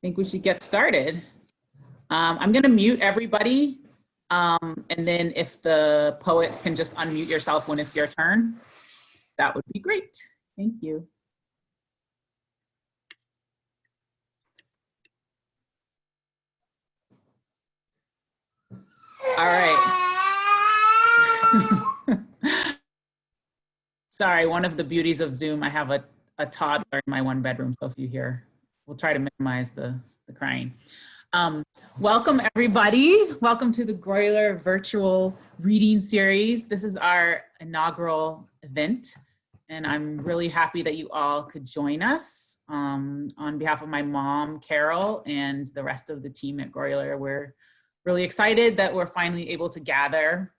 think we should get started. I'm going to mute everybody. And then if the poets can just unmute yourself when it's your turn, that would be great. Thank you. All right. Sorry, one of the beauties of Zoom, I have a toddler in my one bedroom, so if you hear, we'll try to minimize the crying. Welcome everybody. Welcome to the Grolier Virtual Reading Series. This is our inaugural event, and I'm really happy that you all could join us. On behalf of my mom, Carol, and the rest of the team at Grolier, we're really excited that we're finally able to gather.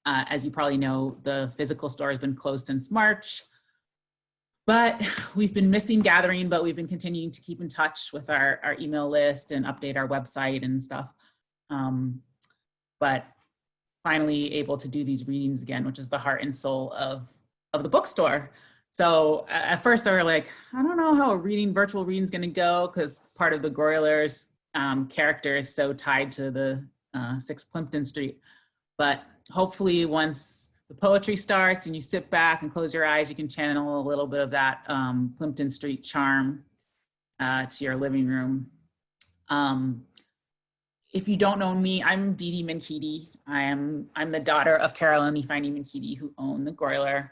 As you probably know, the physical store has been closed since March, but we've been missing gathering, but we've been continuing to keep in touch with our email list and update our website and stuff. But finally able to do these readings again, which is the heart and soul of the bookstore. So at first they were like, I don't know how a virtual reading is gonna go, because part of the Grolier's character is so tied to the 6 Plimpton Street. But hopefully once the poetry starts and you sit back and close your eyes, you can channel a little bit of that Plimpton Street charm to your living room. If you don't know me, I'm Dee Dee Minkiti. I'm the daughter of Carol and Ifeanyi Minkiti, who own the Grolier.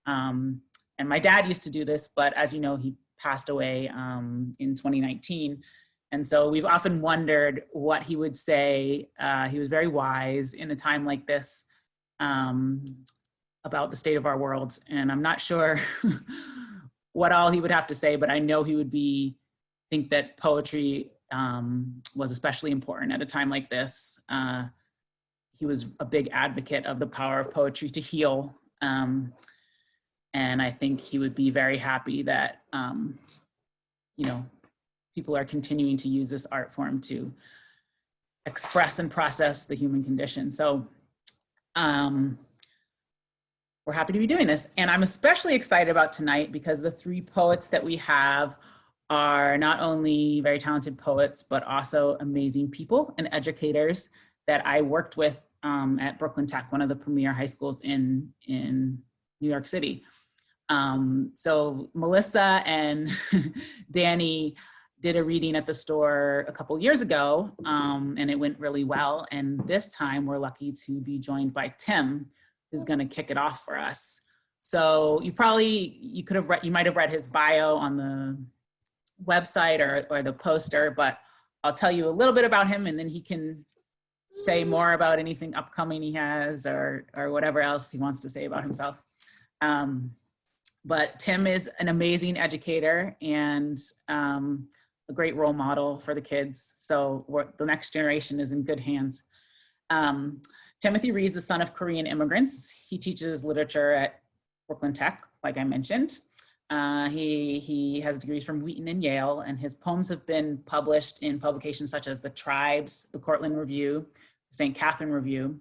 And my dad used to do this, but as you know, he passed away in 2019. And so we've often wondered what he would say. He was very wise in a time like this about the state of our world. And I'm not sure what all he would have to say, but I know he would think that poetry was especially important at a time like this. He was a big advocate of the power of poetry to heal. And I think he would be very happy that, people are continuing to use this art form to express and process the human condition. So we're happy to be doing this. And I'm especially excited about tonight because the 3 poets that we have are not only very talented poets, but also amazing people and educators that I worked with at Brooklyn Tech, one of the premier high schools in New York City. So Melissa and Danny did a reading at the store a couple years ago, and it went really well. And this time we're lucky to be joined by Tim, who's gonna kick it off for us. So you might have read his bio on the website or the poster, but I'll tell you a little bit about him and then he can say more about anything upcoming he has or whatever else he wants to say about himself. But Tim is an amazing educator and a great role model for the kids. So the next generation is in good hands. Timothy Rees, the son of Korean immigrants. He teaches literature at Brooklyn Tech, like I mentioned. He has degrees from Wheaton and Yale, and his poems have been published in publications such as The Tribes, the Cortland Review, St. Catherine Review,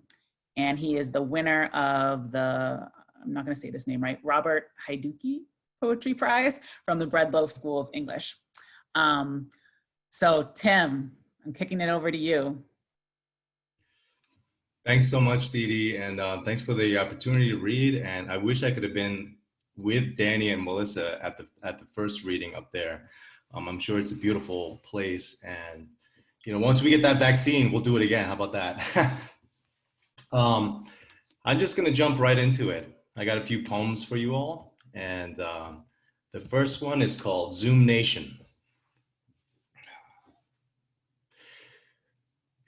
and he is the winner of the, I'm not gonna say this name right, Robert Haiduke Poetry Prize from the Bread Loaf School of English. So Tim, I'm kicking it over to you. Thanks so much, Dee Dee, and thanks for the opportunity to read. And I wish I could have been with Danny and Melissa at the first reading up there. I'm sure it's a beautiful place, and once we get that vaccine, we'll do it again. How about that? I'm just gonna jump right into it. I got a few poems for you all, and the first one is called Zoom Nation.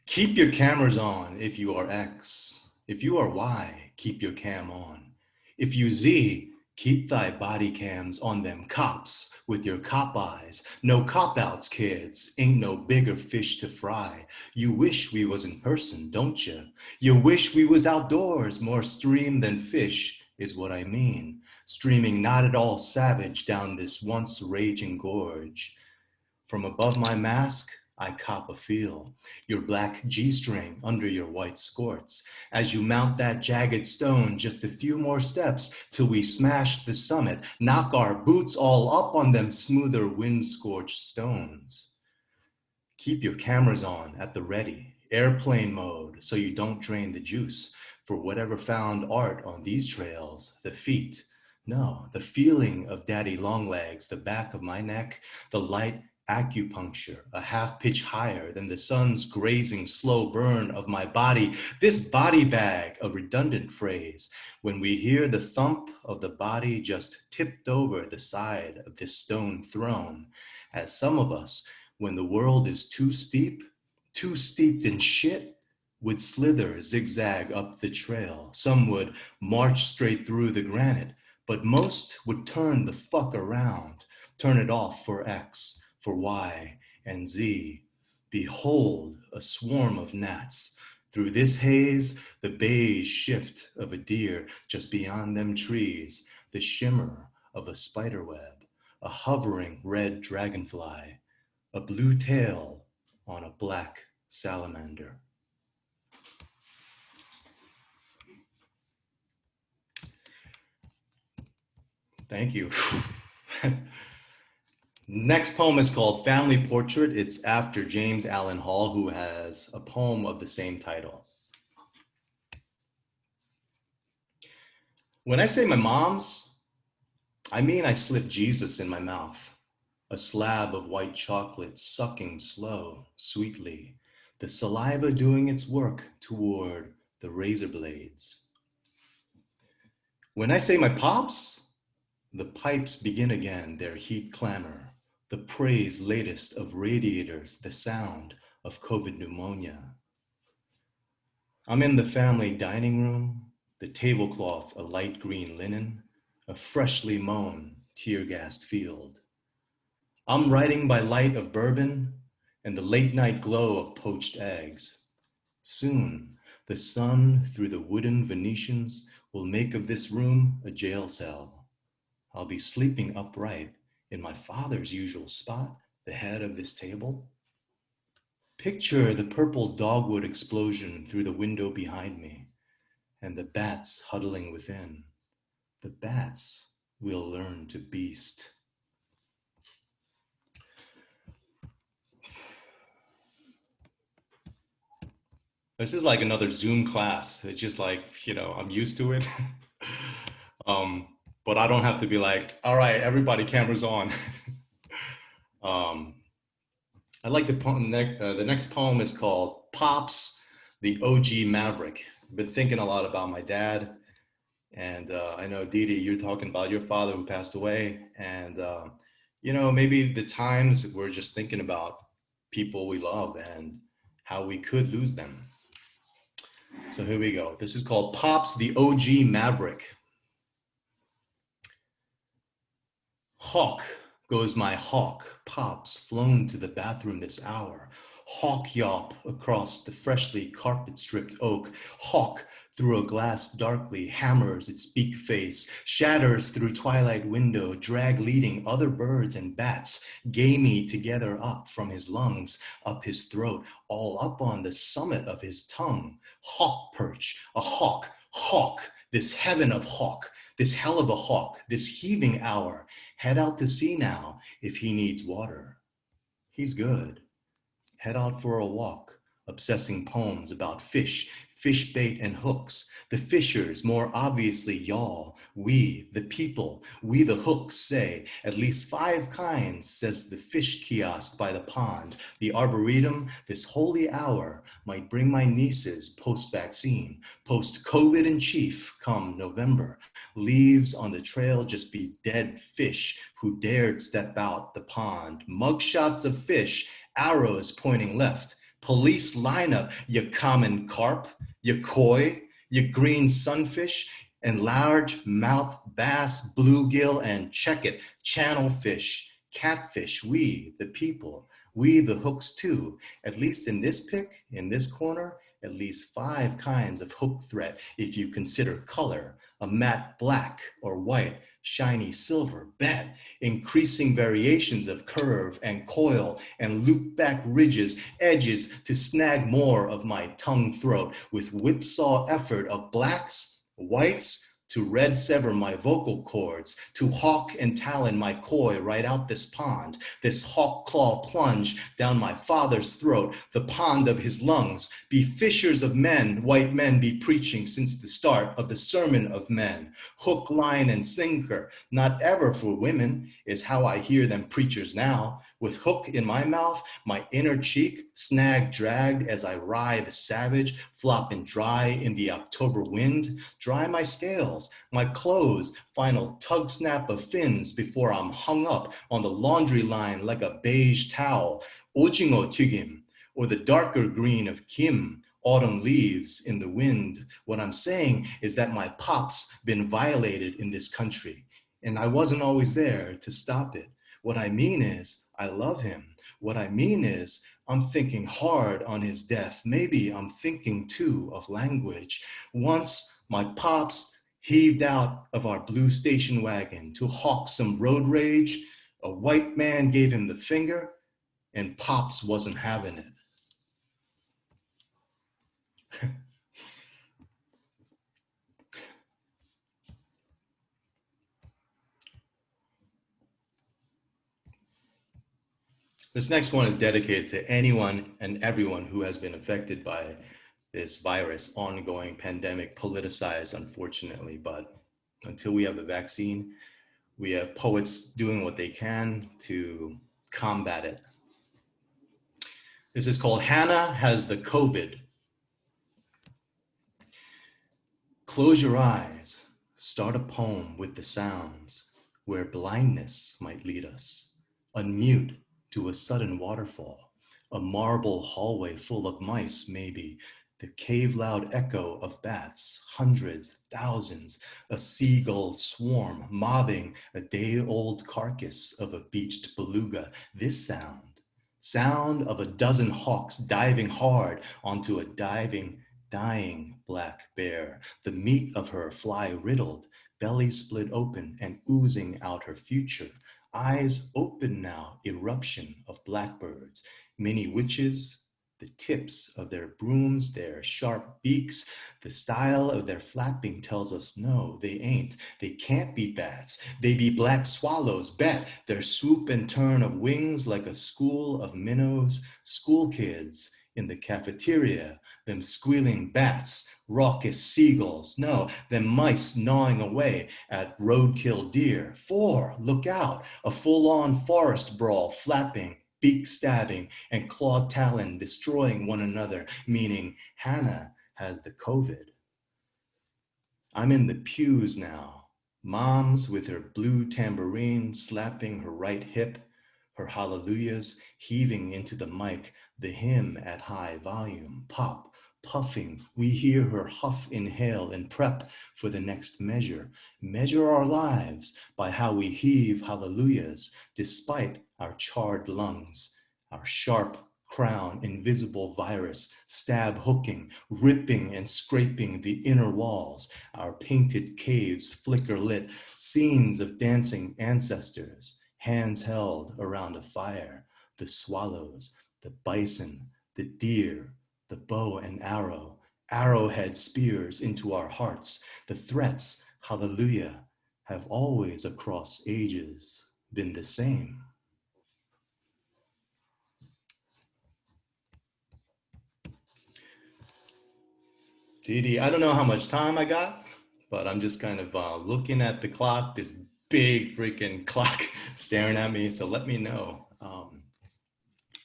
Keep your cameras on if you are X. If you are Y, keep your cam on. If you Z, keep thy body cams on them cops with your cop eyes. No cop-outs, kids. Ain't no bigger fish to fry. You wish we was in person, don't you? You wish we was outdoors, more stream than fish is what I mean. Streaming not at all savage down this once raging gorge. From above my mask, I cop a feel, your black G-string under your white skirts. As you mount that jagged stone, just a few more steps till we smash the summit, knock our boots all up on them smoother wind-scorched stones. Keep your cameras on at the ready, airplane mode, so you don't drain the juice for whatever found art on these trails, the feet. No, the feeling of daddy longlegs, the back of my neck, the light acupuncture, a half pitch higher than the sun's grazing slow burn of my body. This body bag, a redundant phrase, when we hear the thump of the body just tipped over the side of this stone throne, as some of us, when the world is too steeped in shit, would slither zigzag up the trail. Some would march straight through the granite, but most would turn the fuck around, turn it off for X, for Y, and Z. Behold a swarm of gnats. Through this haze, the beige shift of a deer just beyond them trees, the shimmer of a spider web, a hovering red dragonfly, a blue tail on a black salamander. Thank you. Next poem is called Family Portrait. It's after James Allen Hall, who has a poem of the same title. When I say my mom's, I mean I slipped Jesus in my mouth, a slab of white chocolate sucking slow, sweetly, the saliva doing its work toward the razor blades. When I say my pops, the pipes begin again their heat clamor, the praise latest of radiators, the sound of COVID pneumonia. I'm in the family dining room, the tablecloth a light green linen, a freshly mown tear-gassed field. I'm writing by light of bourbon and the late night glow of poached eggs. Soon, the sun through the wooden Venetians will make of this room a jail cell. I'll be sleeping upright in my father's usual spot, the head of this table. Picture the purple dogwood explosion through the window behind me and the bats huddling within. The bats will learn to beast. This is like another Zoom class. It's just like, I'm used to it. But I don't have to be like, all right, everybody, cameras on. I like the poem. The next poem is called Pops, the OG Maverick. I've been thinking a lot about my dad. And I know, Dee Dee, you're talking about your father who passed away. And, maybe the times we're just thinking about people we love and how we could lose them. So here we go. This is called Pops, the OG Maverick. Hawk goes my hawk, Pops, flown to the bathroom this hour. Hawk yawp across the freshly carpet-stripped oak. Hawk through a glass darkly hammers its beak face, shatters through twilight window, drag leading other birds and bats, gamey together up from his lungs, up his throat, all up on the summit of his tongue. Hawk perch, a hawk, hawk, this heaven of hawk, this hell of a hawk, this heaving hour. Head out to sea now if he needs water. He's good. Head out for a walk, obsessing poems about fish, fish bait and hooks. The fishers more obviously y'all. We, the people, we the hooks say, at least 5 kinds, says the fish kiosk by the pond. The arboretum, this holy hour, might bring my nieces post-vaccine, post-COVID in chief come November. Leaves on the trail just be dead fish who dared step out the pond. Mugshots of fish, arrows pointing left. Police lineup, you common carp, you koi, you green sunfish, and large mouth bass, bluegill, and check it, channel fish, catfish, we, the people, we the hooks too. At least in this pic, in this corner, at least 5 kinds of hook threat if you consider color, a matte black or white, shiny silver, bet, increasing variations of curve and coil and loop back ridges, edges to snag more of my tongue throat with whipsaw effort of blacks, whites, to red sever my vocal cords, to hawk and talon my coy right out this pond, this hawk claw plunge down my father's throat, the pond of his lungs, be fishers of men, white men be preaching since the start of the sermon of men, hook, line, and sinker, not ever for women, is how I hear them preachers now, with hook in my mouth, my inner cheek, snag dragged as I writhe savage, flopping dry in the October wind, dry my scales, my clothes, final tug snap of fins before I'm hung up on the laundry line like a beige towel, ojingo tigim, or the darker green of kim, autumn leaves in the wind. What I'm saying is that my pop's been violated in this country, and I wasn't always there to stop it. What I mean is, I love him. What I mean is, I'm thinking hard on his death. Maybe I'm thinking too of language. Once my pops heaved out of our blue station wagon to hawk some road rage, a white man gave him the finger, and Pops wasn't having it. This next one is dedicated to anyone and everyone who has been affected by this virus, ongoing pandemic, politicized, unfortunately. But until we have a vaccine, we have poets doing what they can to combat it. This is called Hannah Has the COVID. Close your eyes, start a poem with the sounds where blindness might lead us. Unmute to a sudden waterfall, a marble hallway full of mice maybe, the cave loud echo of bats, hundreds, thousands, a seagull swarm mobbing a day-old carcass of a beached beluga. This sound of a dozen hawks diving hard onto a dying black bear, the meat of her fly riddled, belly split open and oozing out her future. Eyes open now, eruption of blackbirds, many witches, the tips of their brooms, their sharp beaks, the style of their flapping tells us no, they ain't. They can't be bats. They be black swallows, bet, their swoop and turn of wings like a school of minnows, school kids in the cafeteria, them squealing bats, raucous seagulls, no, them mice gnawing away at roadkill deer. 4, look out, a full-on forest brawl flapping, beak stabbing, and clawed talon destroying one another, meaning Hannah has the COVID. I'm in the pews now, moms with her blue tambourine slapping her right hip, her hallelujahs heaving into the mic, the hymn at high volume, pop, puffing, we hear her huff, inhale, and prep for the next measure. Measure our lives by how we heave hallelujahs, despite our charred lungs, our sharp crown, invisible virus, stab hooking, ripping and scraping the inner walls, our painted caves flicker lit, scenes of dancing ancestors, hands held around a fire, the swallows, the bison, the deer, the bow and arrow, arrowhead spears into our hearts. The threats, hallelujah, have always across ages been the same. Didi, I don't know how much time I got, but I'm just kind of looking at the clock, this big freaking clock staring at me. So let me know.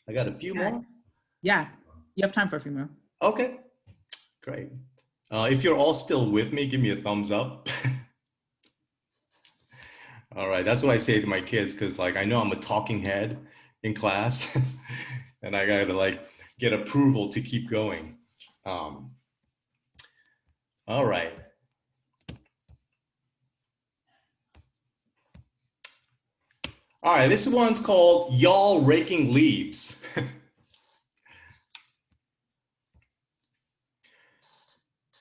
I got a few more. Yeah, you have time for a few more. Okay, great. If you're all still with me, give me a thumbs up. All right, that's what I say to my kids, because like I know I'm a talking head in class and I gotta like get approval to keep going. All right. All right, this one's called Y'all Raking Leaves.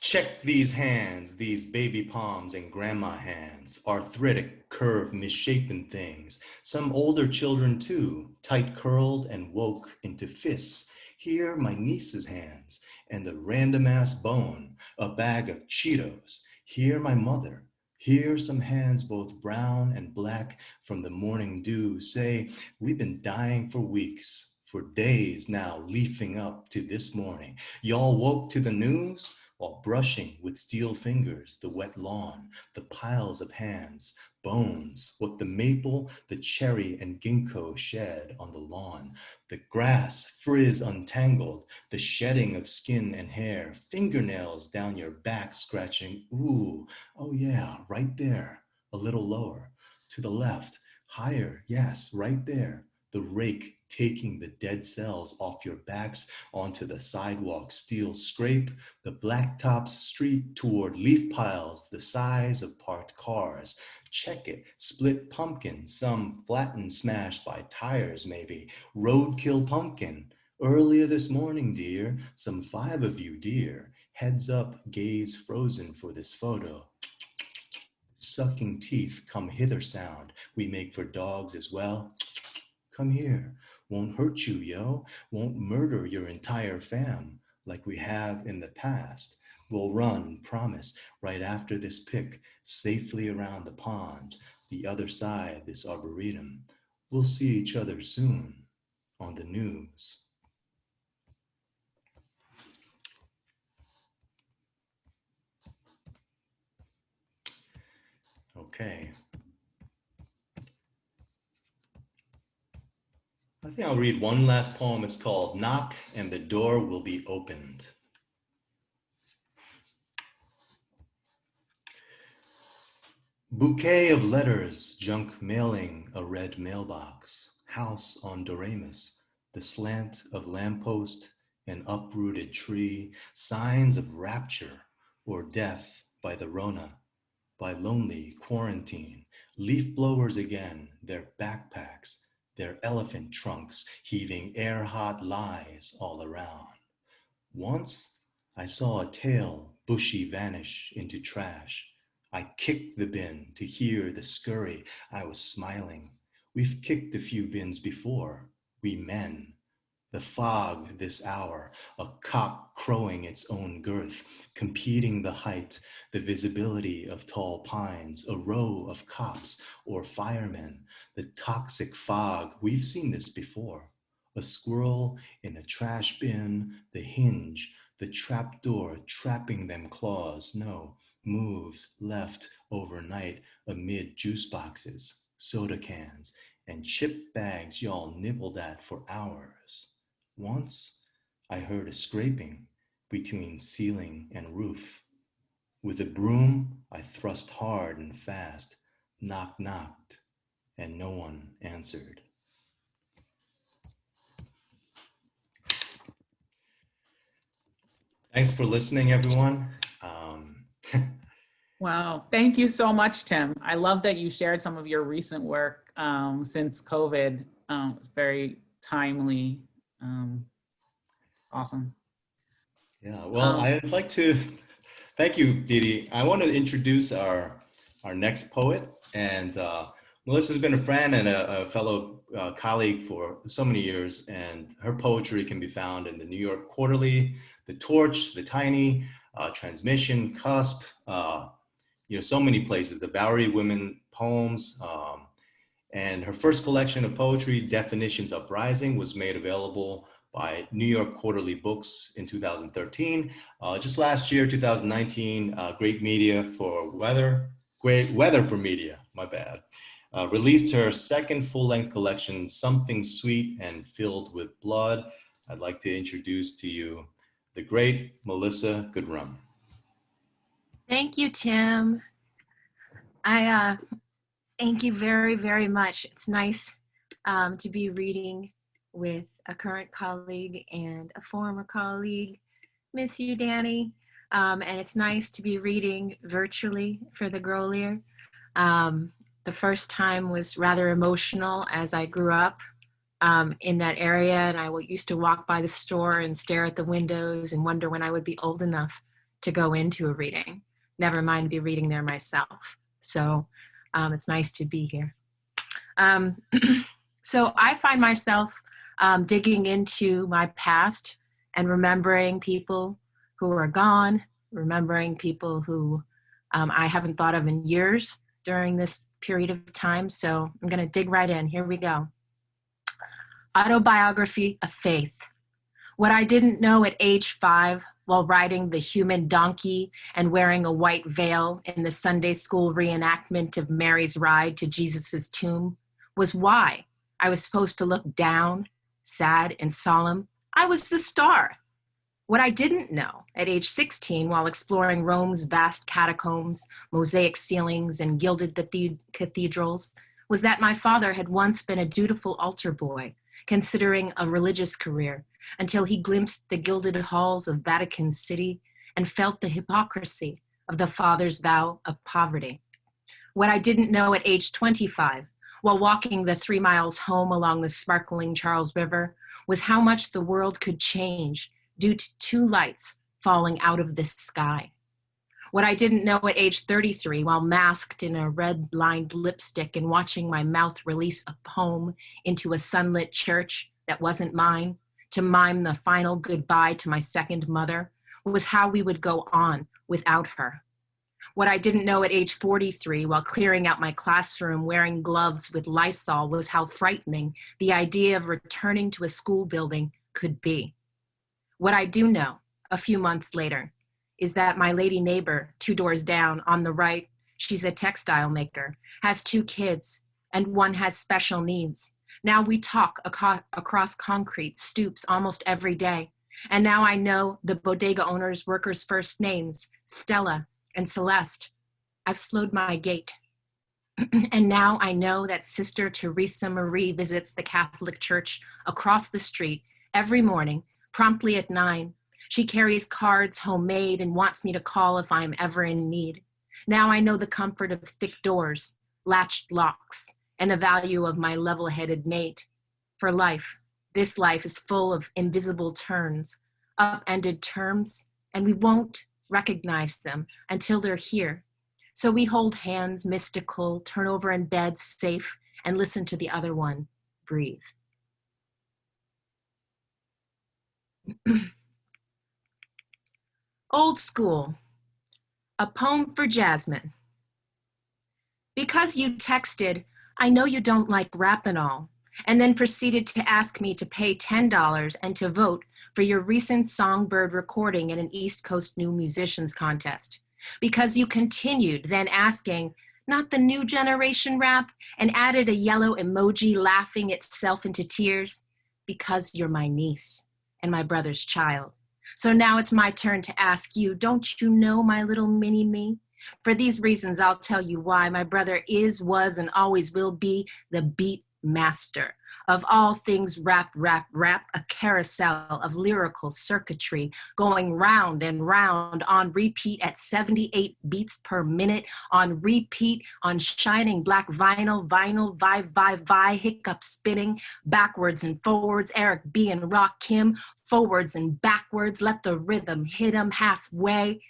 Check these hands, these baby palms and grandma hands, arthritic, curved, misshapen things. Some older children too, tight curled and woke into fists. Here my niece's hands and a random ass bone, a bag of Cheetos. Here my mother. Here some hands both brown and black from the morning dew say, we've been dying for weeks, for days now, leafing up to this morning. Y'all woke to the news? While brushing with steel fingers the wet lawn, the piles of hands, bones, what the maple, the cherry, and ginkgo shed on the lawn, the grass frizz untangled, the shedding of skin and hair, fingernails down your back scratching, ooh, oh yeah, right there, a little lower, to the left, higher, yes, right there, the rake taking the dead cells off your backs onto the sidewalk, steel scrape, the blacktop street toward leaf piles the size of parked cars. Check it, split pumpkin, some flattened, smashed by tires maybe. Roadkill pumpkin, earlier this morning, dear, some 5 of you, dear. Heads up, gaze frozen for this photo. Sucking teeth, come hither sound, we make for dogs as well. Come here, won't hurt you, yo, won't murder your entire fam like we have in the past. We'll run, promise, right after this pic, safely around the pond, the other side, this arboretum. We'll see each other soon on the news. Okay. I think I'll read one last poem. It's called Knock and the Door Will Be Opened. Bouquet of letters, junk mailing a red mailbox, house on Doremus, the slant of lamppost, an uprooted tree, signs of rapture or death by the Rona, by lonely quarantine, leaf blowers again, their backpacks, their elephant trunks heaving air-hot lies all around. Once I saw a tail bushy vanish into trash. I kicked the bin to hear the scurry. I was smiling. We've kicked a few bins before, we men. The fog this hour, a cock crowing its own girth, competing the height, the visibility of tall pines, a row of cops or firemen, the toxic fog, we've seen this before. A squirrel in a trash bin, the hinge, the trapdoor trapping them claws, no, moves left overnight amid juice boxes, soda cans, and chip bags y'all nibbled at for hours. Once I heard a scraping between ceiling and roof. With a broom, I thrust hard and fast, knocked, and no one answered. Thanks for listening, everyone. Wow, thank you so much, Tim. I love that you shared some of your recent work since COVID. It's very timely. Awesome. Yeah, well, I'd like to thank you, Didi. I want to introduce our next poet, and Melissa's been a friend and a fellow colleague for so many years, and her poetry can be found in the New York Quarterly, The Torch, The Tiny, Transmission, Cusp, so many places, the Bowery Women Poems, and her first collection of poetry, Definitions Uprising, was made available by New York Quarterly Books in 2013. Just last year, 2019, Great Weather for Media, my bad, released her second full-length collection, Something Sweet and Filled with Blood. I'd like to introduce to you the great Melissa Goodrum. Thank you, Tim. Thank you very, very much. It's nice to be reading with a current colleague and a former colleague. Miss you, Danny. And it's nice to be reading virtually for the Grolier. The first time was rather emotional as I grew up in that area, and I used to walk by the store and stare at the windows and wonder when I would be old enough to go into a reading, never mind be reading there myself. So it's nice to be here. So I find myself digging into my past and remembering people who are gone, remembering people who I haven't thought of in years during this period of time. So I'm going to dig right in. Here we go. Autobiography of Faith. What I didn't know at age 5 while riding the human donkey and wearing a white veil in the Sunday school reenactment of Mary's ride to Jesus's tomb was why I was supposed to look down, sad and solemn. I was the star. What I didn't know at age 16 while exploring Rome's vast catacombs, mosaic ceilings, and gilded cathedrals was that my father had once been a dutiful altar boy, considering a religious career, until he glimpsed the gilded halls of Vatican City and felt the hypocrisy of the father's vow of poverty. What I didn't know at age 25, while walking the 3 miles home along the sparkling Charles River, was how much the world could change due to 2 lights falling out of the sky. What I didn't know at age 33, while masked in a red-lined lipstick and watching my mouth release a poem into a sunlit church that wasn't mine, to mime the final goodbye to my second mother, was how we would go on without her. What I didn't know at age 43, while clearing out my classroom wearing gloves with Lysol, was how frightening the idea of returning to a school building could be. What I do know, a few months later, is that my lady neighbor 2 doors down on the right, she's a textile maker, has 2 kids, and one has special needs. Now we talk across concrete stoops almost every day. And now I know the bodega owner's workers' first names, Stella and Celeste. I've slowed my gait. And now I know that Sister Teresa Marie visits the Catholic Church across the street every morning, promptly at 9. She carries cards homemade and wants me to call if I'm ever in need. Now I know the comfort of thick doors, latched locks, and the value of my level-headed mate. For life, this life is full of invisible turns, upended terms, and we won't recognize them until they're here. So we hold hands, mystical, turn over in bed, safe, and listen to the other one breathe. Old School, a poem for Jasmine. Because you texted, I know you don't like rap and all, and then proceeded to ask me to pay $10 and to vote for your recent Songbird recording in an East Coast New Musicians contest. Because you continued then asking, not the new generation rap, and added a yellow emoji laughing itself into tears. Because you're my niece and my brother's child. So now it's my turn to ask you, don't you know my little mini me? For these reasons, I'll tell you why my brother is, was, and always will be the beat master of all things rap, rap, rap, a carousel of lyrical circuitry going round and round on repeat at 78 beats per minute, on repeat on shining black vinyl, vi, hiccup spinning, backwards and forwards, Eric B. and Rakim, forwards and backwards, let the rhythm hit 'em halfway.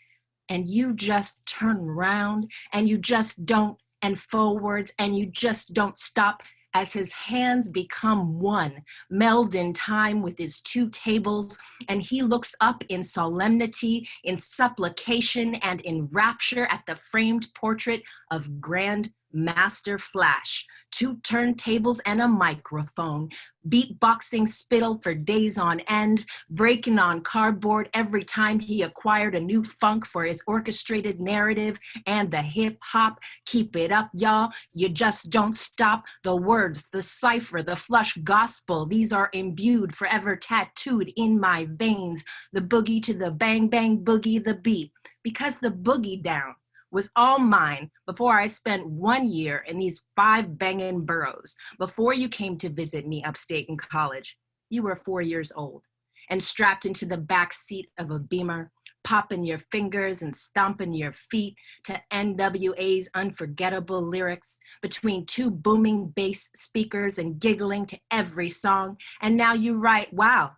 And you just turn around and you just don't, and forwards, and you just don't stop as his hands become one, meld in time with his 2 tables, and he looks up in solemnity, in supplication, and in rapture at the framed portrait of Grand Master Flash, 2 turntables and a microphone, beatboxing spittle for days on end, breaking on cardboard every time he acquired a new funk for his orchestrated narrative, and the hip hop, keep it up, y'all, you just don't stop, the words, the cipher, the flush gospel, these are imbued, forever tattooed in my veins, the boogie to the bang bang boogie, the beat, because the boogie down was all mine before I spent 1 year in these 5 banging boroughs. Before you came to visit me upstate in college, you were 4 years old and strapped into the back seat of a Beamer, popping your fingers and stomping your feet to NWA's unforgettable lyrics between 2 booming bass speakers and giggling to every song. And now you write, wow,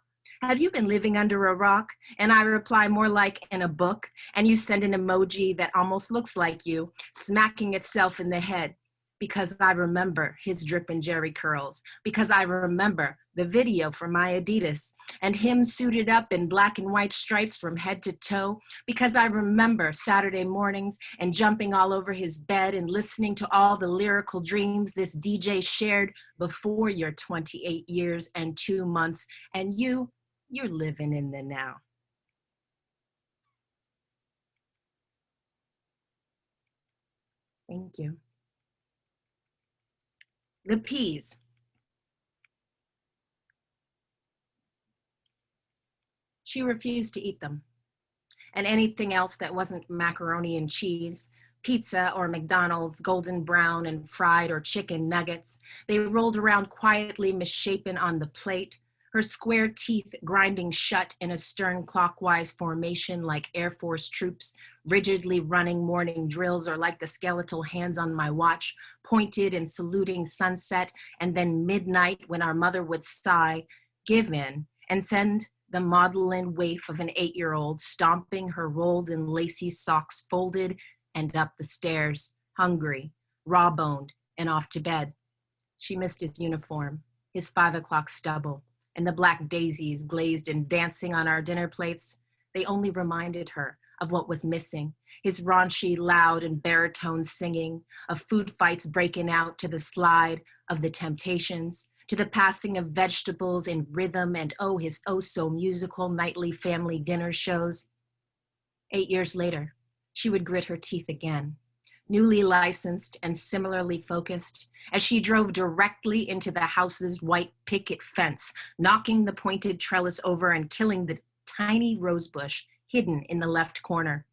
have you been living under a rock? And I reply, more like in a book. And you send an emoji that almost looks like you, smacking itself in the head. Because I remember his drip and Jerry curls. Because I remember the video from my Adidas and him suited up in black and white stripes from head to toe. Because I remember Saturday mornings and jumping all over his bed and listening to all the lyrical dreams this DJ shared before your 28 years and 2 months. And you're living in the now. Thank you. The peas. She refused to eat them. And anything else that wasn't macaroni and cheese, pizza or McDonald's, golden brown and fried or chicken nuggets, they rolled around quietly misshapen on the plate, her square teeth grinding shut in a stern clockwise formation like Air Force troops, rigidly running morning drills, or like the skeletal hands on my watch, pointed and saluting sunset, and then midnight when our mother would sigh, give in, and send the maudlin waif of an 8-year-old stomping her rolled and lacy socks folded and up the stairs, hungry, raw-boned, and off to bed. She missed his uniform, his 5 o'clock stubble, and the black daisies glazed and dancing on our dinner plates. They only reminded her of what was missing, his raunchy, loud, and baritone singing, of food fights breaking out to the slide of the Temptations, to the passing of vegetables in rhythm, and oh, his oh-so-musical nightly family dinner shows. 8 years later, she would grit her teeth again, newly licensed and similarly focused, as she drove directly into the house's white picket fence, knocking the pointed trellis over and killing the tiny rosebush hidden in the left corner.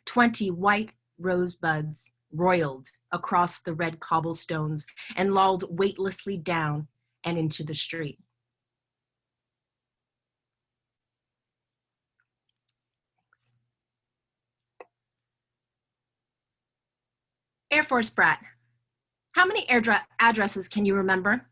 20 white rosebuds roiled across the red cobblestones and lolled weightlessly down and into the street. Thanks. Air Force brat. How many addresses can you remember?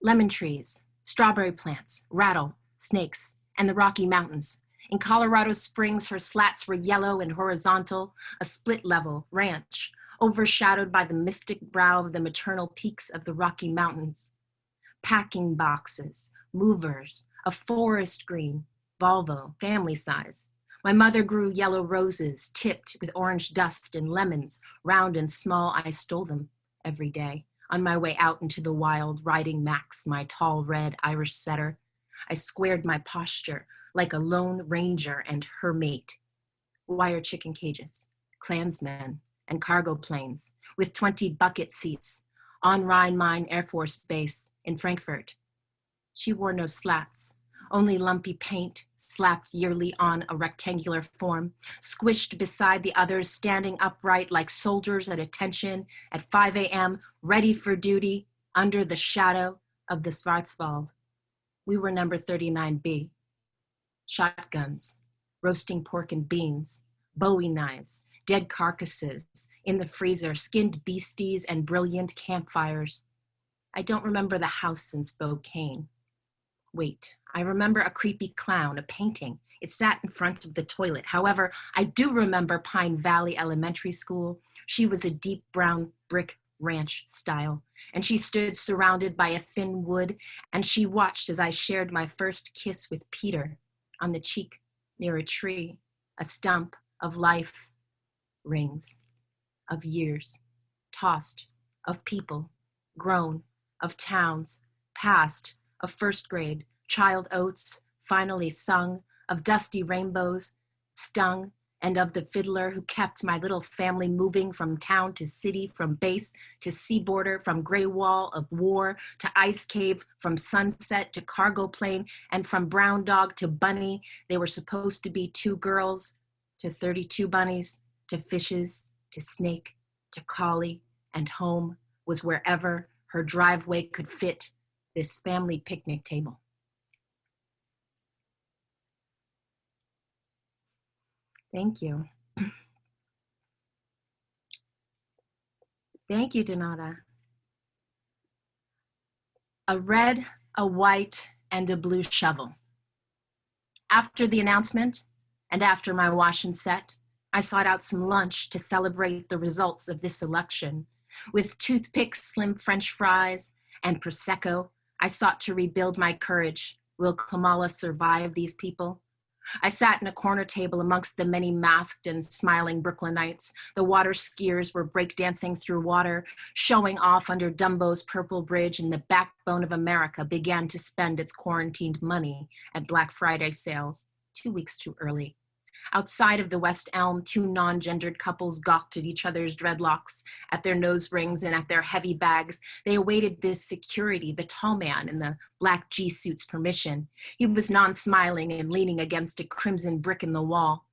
Lemon trees, strawberry plants, rattle, snakes, and the Rocky Mountains. In Colorado Springs, her slats were yellow and horizontal, a split-level ranch, overshadowed by the mystic brow of the maternal peaks of the Rocky Mountains. Packing boxes, movers, a forest green, Volvo, family size. My mother grew yellow roses, tipped with orange dust, and lemons, round and small. I stole them every day. On my way out into the wild, riding Max, my tall red Irish setter, I squared my posture like a lone ranger and her mate. Wire chicken cages, Klansmen, and cargo planes with 20 bucket seats on Rhein-Main Air Force Base in Frankfurt. She wore no slats, only lumpy paint slapped yearly on a rectangular form, squished beside the others, standing upright like soldiers at attention at 5 a.m., ready for duty under the shadow of the Schwarzwald. We were number 39B. Shotguns, roasting pork and beans, Bowie knives, dead carcasses in the freezer, skinned beasties, and brilliant campfires. I don't remember the house in Spokane. Wait, I remember a creepy clown, a painting. It sat in front of the toilet. However, I do remember Pine Valley Elementary School. She was a deep brown brick ranch style, and she stood surrounded by a thin wood, and she watched as I shared my first kiss with Peter on the cheek near a tree, a stump of life rings, of years, tossed, of people, grown, of towns, past, of first grade, child oats, finally sung, of dusty rainbows, stung, and of the fiddler who kept my little family moving from town to city, from base to sea border, from gray wall of war to ice cave, from sunset to cargo plane, and from brown dog to bunny. They were supposed to be 2 girls to 32 bunnies, to fishes, to snake, to collie, and home was wherever her driveway could fit this family picnic table. Thank you. Thank you, Donata. A red, a white, and a blue shovel. After the announcement, and after my wash and set, I sought out some lunch to celebrate the results of this election. With toothpicks, slim French fries, and Prosecco, I sought to rebuild my courage. Will Kamala survive these people? I sat in a corner table amongst the many masked and smiling Brooklynites. The water skiers were breakdancing through water, showing off under Dumbo's purple bridge, and the backbone of America began to spend its quarantined money at Black Friday sales 2 weeks too early. Outside of the West Elm, two non-gendered couples gawked at each other's dreadlocks, at their nose rings, and at their heavy bags. They awaited this security, the tall man in the black G-suit's permission. He was non-smiling and leaning against a crimson brick in the wall.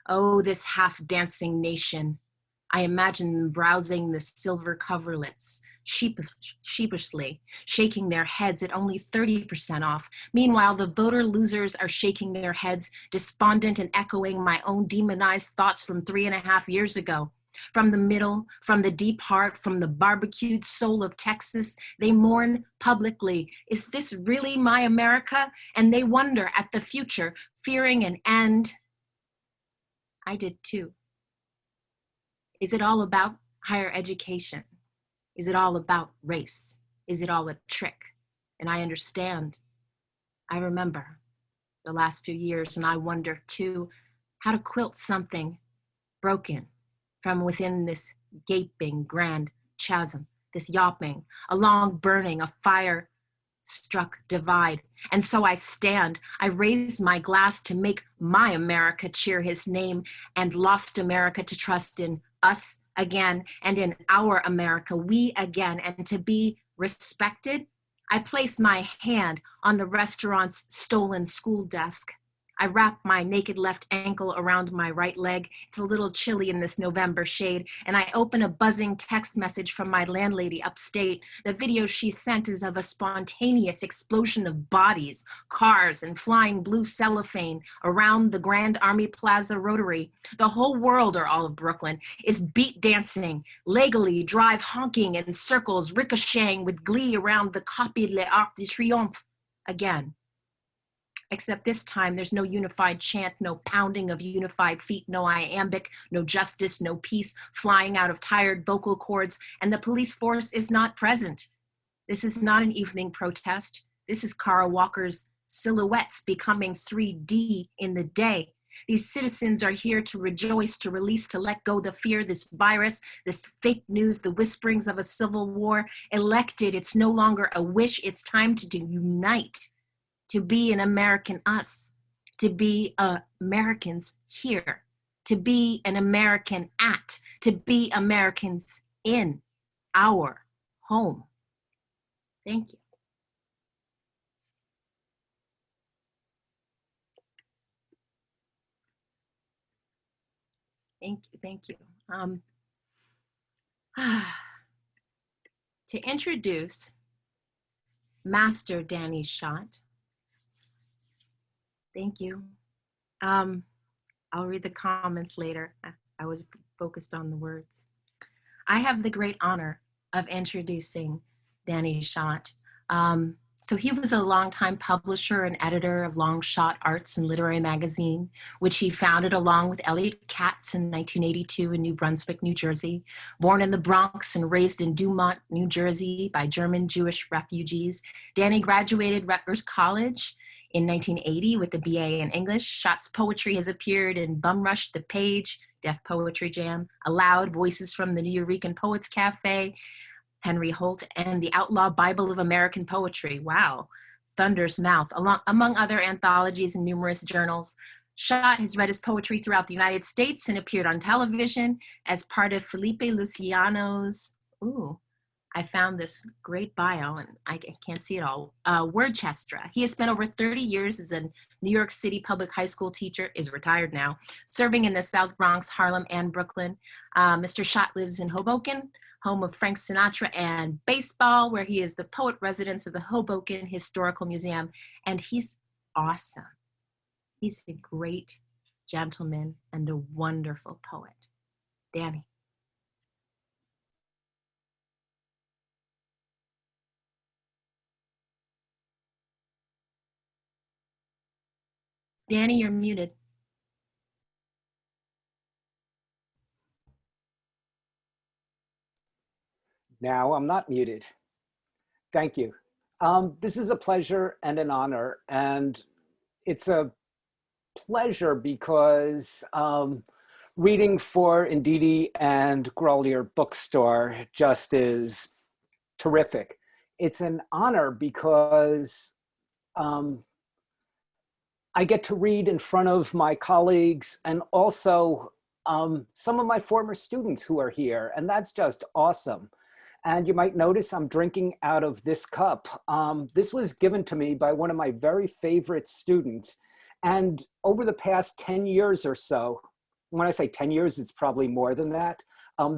Oh, this half-dancing nation. I imagine them browsing the silver coverlets, sheepishly, shaking their heads at only 30% off. Meanwhile, the voter losers are shaking their heads, despondent and echoing my own demonized thoughts from 3.5 years ago. From the middle, from the deep heart, from the barbecued soul of Texas, they mourn publicly. Is this really my America? And they wonder at the future, fearing an end. I did too. Is it all about higher education? Is it all about race? Is it all a trick? And I understand. I remember the last few years, and I wonder too how to quilt something broken from within this gaping grand chasm, this yawping, a long burning, a fire struck divide. And so I stand, I raise my glass to make my America cheer his name, and lost America to trust in us again, and in our America, we again, and to be respected. I place my hand on the restaurant's stolen school desk. I wrap my naked left ankle around my right leg. It's a little chilly in this November shade, and I open a buzzing text message from my landlady upstate. The video she sent is of a spontaneous explosion of bodies, cars, and flying blue cellophane around the Grand Army Plaza Rotary. The whole world, or all of Brooklyn, is beat dancing, legally drive honking in circles, ricocheting with glee around the copied Le Arc de Triomphe again. Except this time, there's no unified chant, no pounding of unified feet, no iambic, no justice, no peace, flying out of tired vocal cords, and the police force is not present. This is not an evening protest. This is Kara Walker's silhouettes becoming 3D in the day. These citizens are here to rejoice, to release, to let go the fear, this virus, this fake news, the whisperings of a civil war. Elected, it's no longer a wish, it's time to unite. To be an American us, to be Americans here, to be an American at, to be Americans in our home. Thank you. Thank you. To introduce Master Danny Shot. Thank you. I'll read the comments later. I was focused on the words. I have the great honor of introducing Danny Shot. So he was a longtime publisher and editor of Long Shot Arts and Literary Magazine, which he founded along with Elliot Katz in 1982 in New Brunswick, New Jersey. Born in the Bronx and raised in Dumont, New Jersey by German Jewish refugees, Danny graduated Rutgers College in 1980 with a BA in English. Shot's poetry has appeared in Bum Rush, The Page, Deaf Poetry Jam, Aloud, Voices from the Nuyorican Poets Cafe, Henry Holt, and the Outlaw Bible of American Poetry. Wow. Thunder's Mouth, among other anthologies and numerous journals. Shot has read his poetry throughout the United States and appeared on television as part of Felipe Luciano's, I found this great bio, and I can't see it all, Wordchestra. He has spent over 30 years as a New York City public high school teacher, is retired now, serving in the South Bronx, Harlem, and Brooklyn. Mr. Shot lives in Hoboken, home of Frank Sinatra and baseball, where he is the poet residence of the Hoboken Historical Museum, and he's awesome. He's a great gentleman and a wonderful poet. Danny. Danny, you're muted. Now I'm not muted. Thank you. This is a pleasure and an honor, and it's a pleasure because reading for Indeedy and Grolier Bookstore just is terrific. It's an honor because I get to read in front of my colleagues and also some of my former students who are here, and that's just awesome. And you might notice I'm drinking out of this cup. This was given to me by one of my very favorite students. And over the past 10 years or so, when I say 10 years, it's probably more than that.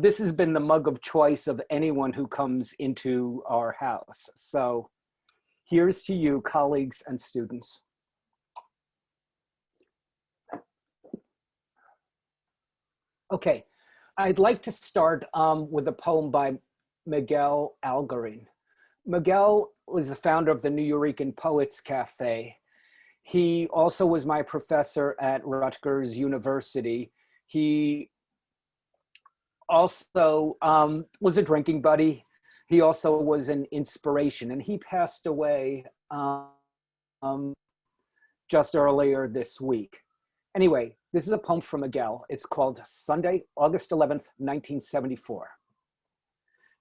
This has been the mug of choice of anyone who comes into our house. So here's to you, colleagues and students. Okay, I'd like to start with a poem by Miguel Algorin. Miguel was the founder of the Nuyorican Poets Cafe. He also was my professor at Rutgers University. He also was a drinking buddy. He also was an inspiration, and he passed away just earlier this week. Anyway, this is a poem from Miguel. It's called Sunday, August 11th, 1974.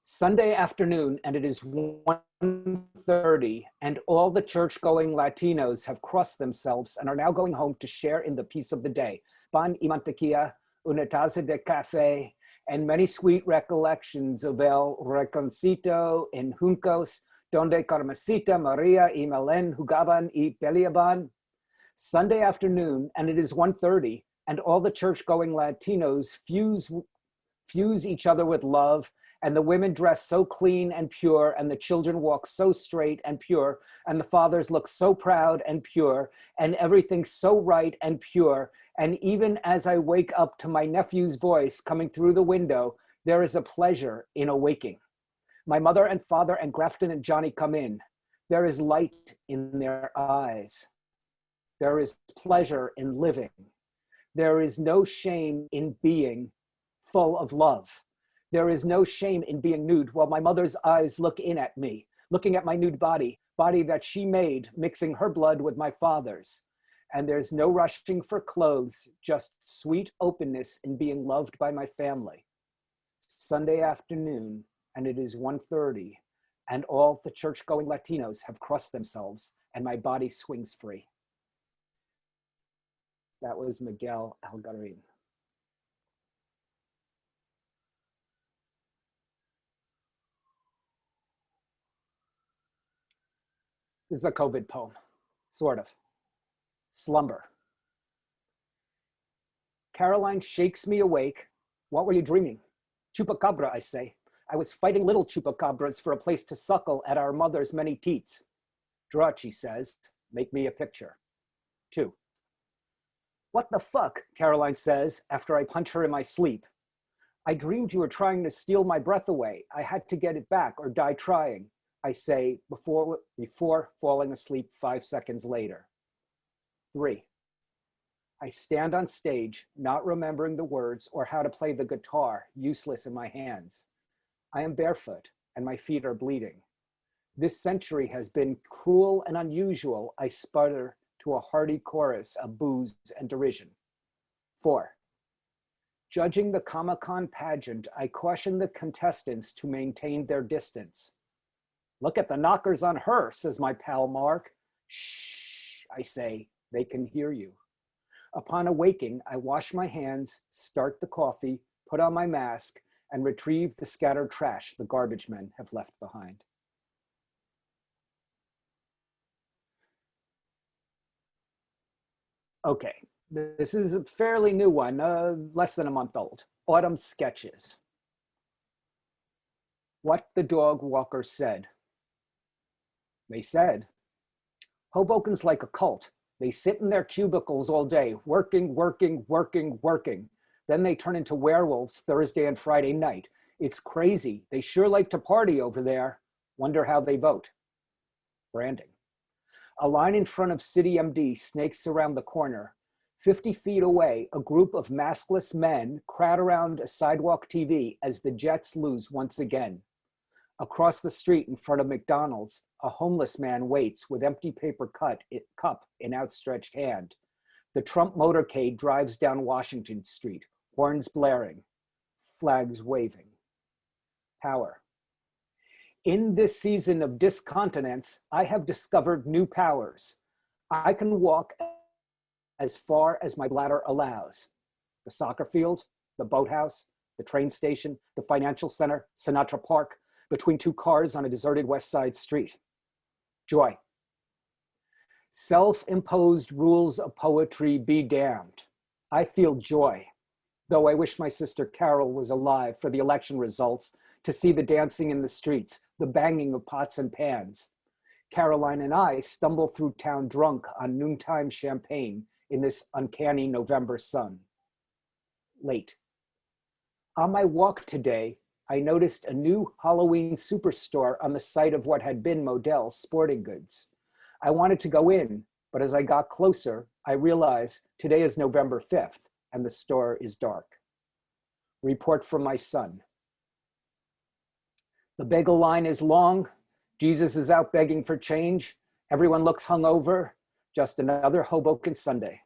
Sunday afternoon, and it is 1:30, and all the church-going Latinos have crossed themselves and are now going home to share in the peace of the day. Pan y mantequilla, una taza de café, and many sweet recollections of el reconcito en Juncos, donde Carmesita, Maria y Melen jugaban y peleaban. Sunday afternoon, and it is 1:30, and all the church-going Latinos fuse each other with love, and the women dress so clean and pure, and the children walk so straight and pure, and the fathers look so proud and pure, and everything so right and pure. And even as I wake up to my nephew's voice coming through the window, there is a pleasure in awaking. My mother and father and Grafton and Johnny come in. There is light in their eyes. There is pleasure in living. There is no shame in being full of love. There is no shame in being nude while my mother's eyes look in at me, looking at my nude body that she made, mixing her blood with my father's. And there's no rushing for clothes, just sweet openness in being loved by my family. Sunday afternoon, and it is 1:30, and all the church-going Latinos have crossed themselves, and my body swings free. That was Miguel Algorin. This is a COVID poem, sort of. Slumber. Caroline shakes me awake. What were you dreaming? Chupacabra, I say. I was fighting little chupacabras for a place to suckle at our mother's many teats. Draw, she says. Make me a picture. 2. What the fuck, Caroline says after I punch her in my sleep. I dreamed you were trying to steal my breath away. I had to get it back or die trying, I say before falling asleep 5 seconds later. 3. I stand on stage, not remembering the words or how to play the guitar, useless in my hands. I am barefoot and my feet are bleeding. This century has been cruel and unusual, I sputter to a hearty chorus of boos and derision. 4. Judging the Comic-Con pageant, I caution the contestants to maintain their distance. Look at the knockers on her, says my pal Mark. Shh, I say, they can hear you. Upon awaking, I wash my hands, start the coffee, put on my mask, and retrieve the scattered trash the garbage men have left behind. Okay, this is a fairly new one, less than a month old. Autumn Sketches. What the dog walker said. They said, Hoboken's like a cult. They sit in their cubicles all day, working, working, working, working. Then they turn into werewolves Thursday and Friday night. It's crazy. They sure like to party over there. Wonder how they vote. Branding. A line in front of City MD snakes around the corner. 50 feet away, a group of maskless men crowd around a sidewalk TV as the Jets lose once again. Across the street in front of McDonald's, a homeless man waits with empty paper cup in outstretched hand. The Trump motorcade drives down Washington Street, horns blaring, flags waving. Power. In this season of discontinence, I have discovered new powers. I can walk as far as my bladder allows. The soccer field, the boathouse, the train station, the financial center, Sinatra Park, between two cars on a deserted West Side street. Joy. Self-imposed rules of poetry be damned. I feel joy, though I wish my sister Carol was alive for the election results to see the dancing in the streets, the banging of pots and pans. Caroline and I stumble through town drunk on noontime champagne in this uncanny November sun. Late. On my walk today, I noticed a new Halloween superstore on the site of what had been Modell's Sporting Goods. I wanted to go in, but as I got closer, I realized today is November 5th and the store is dark. Report from my son. The bagel line is long. Jesus is out begging for change. Everyone looks hungover. Just another Hoboken Sunday.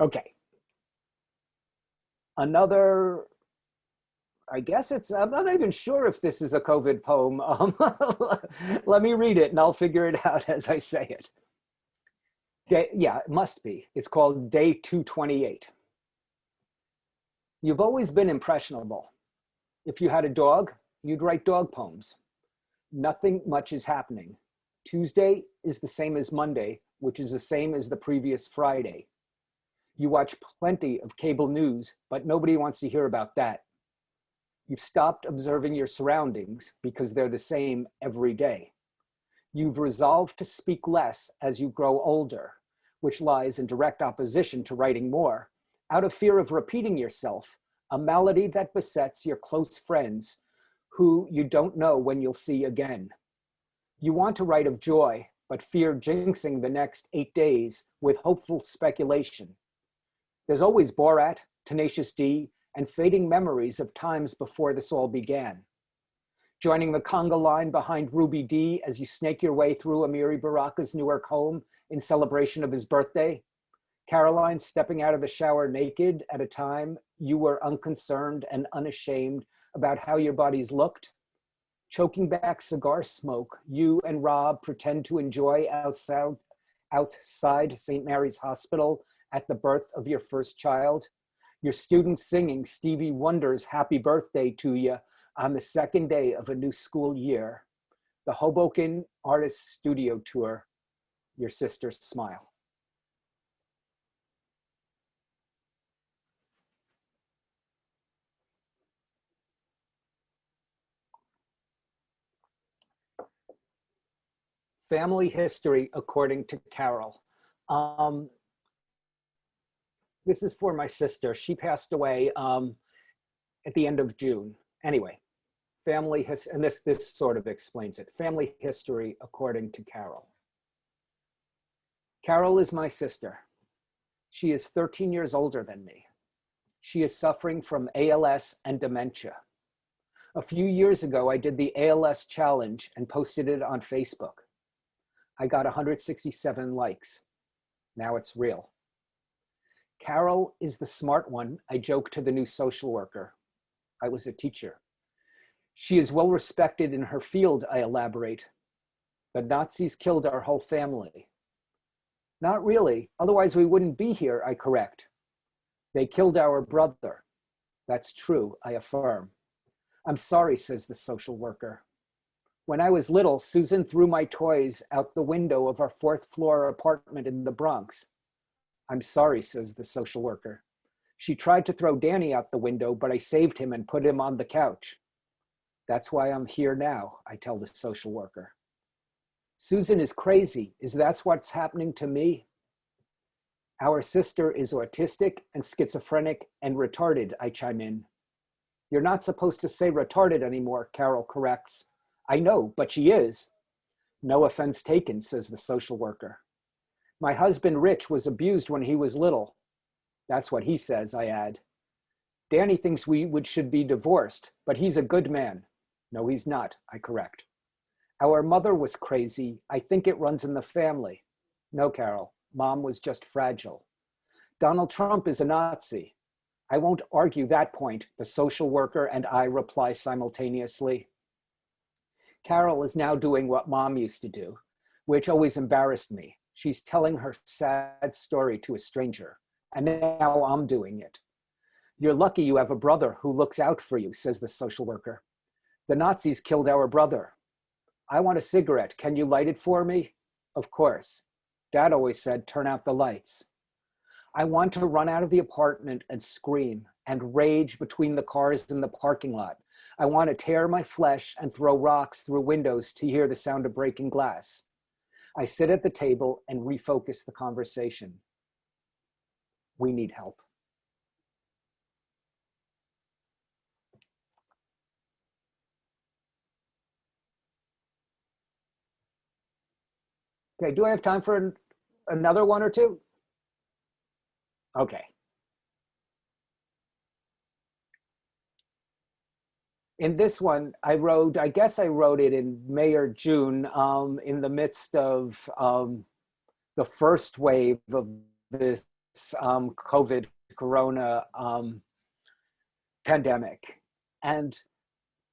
Okay. Another, I guess I'm not even sure if this is a COVID poem. Let me read it and I'll figure it out as I say it. Yeah, it must be. It's called Day 228. You've always been impressionable. If you had a dog, you'd write dog poems. Nothing much is happening. Tuesday is the same as Monday, which is the same as the previous Friday. You watch plenty of cable news, but nobody wants to hear about that. You've stopped observing your surroundings because they're the same every day. You've resolved to speak less as you grow older, which lies in direct opposition to writing more, out of fear of repeating yourself, a malady that besets your close friends who you don't know when you'll see again. You want to write of joy, but fear jinxing the next 8 days with hopeful speculation. There's always Borat, Tenacious D, and fading memories of times before this all began. Joining the conga line behind Ruby D as you snake your way through Amiri Baraka's Newark home in celebration of his birthday. Caroline stepping out of the shower naked at a time you were unconcerned and unashamed about how your bodies looked. Choking back cigar smoke, you and Rob pretend to enjoy outside St. Mary's Hospital at the birth of your first child. Your students singing Stevie Wonder's Happy Birthday to you on the second day of a new school year. The Hoboken Artist Studio Tour, your sister's smile. Family history according to Carol. This is for my sister. She passed away at the end of June. Anyway, and this sort of explains it. Family history according to Carol. Carol is my sister. She is 13 years older than me. She is suffering from ALS and dementia. A few years ago, I did the ALS challenge and posted it on Facebook. I got 167 likes. Now it's real. Carol is the smart one, I joke to the new social worker. I was a teacher. She is well respected in her field, I elaborate. The Nazis killed our whole family. Not really, otherwise we wouldn't be here, I correct. They killed our brother. That's true, I affirm. I'm sorry, says the social worker. When I was little, Susan threw my toys out the window of our 4th floor apartment in the Bronx. I'm sorry, says the social worker. She tried to throw Danny out the window, but I saved him and put him on the couch. That's why I'm here now, I tell the social worker. Susan is crazy. Is that what's happening to me? Our sister is autistic and schizophrenic and retarded, I chime in. You're not supposed to say retarded anymore, Carol corrects. I know, but she is. No offense taken, says the social worker. My husband, Rich, was abused when he was little. That's what he says, I add. Danny thinks should be divorced, but he's a good man. No, he's not, I correct. Our mother was crazy. I think it runs in the family. No, Carol, Mom was just fragile. Donald Trump is a Nazi. I won't argue that point, the social worker and I reply simultaneously. Carol is now doing what Mom used to do, which always embarrassed me. She's telling her sad story to a stranger, and now I'm doing it. You're lucky you have a brother who looks out for you, says the social worker. The Nazis killed our brother. I want a cigarette. Can you light it for me? Of course. Dad always said, turn out the lights. I want to run out of the apartment and scream and rage between the cars in the parking lot. I want to tear my flesh and throw rocks through windows to hear the sound of breaking glass. I sit at the table and refocus the conversation. We need help. Okay, do I have time for another one or two? Okay. In this one, I guess I wrote it in May or June in the midst of the first wave of this COVID corona pandemic. And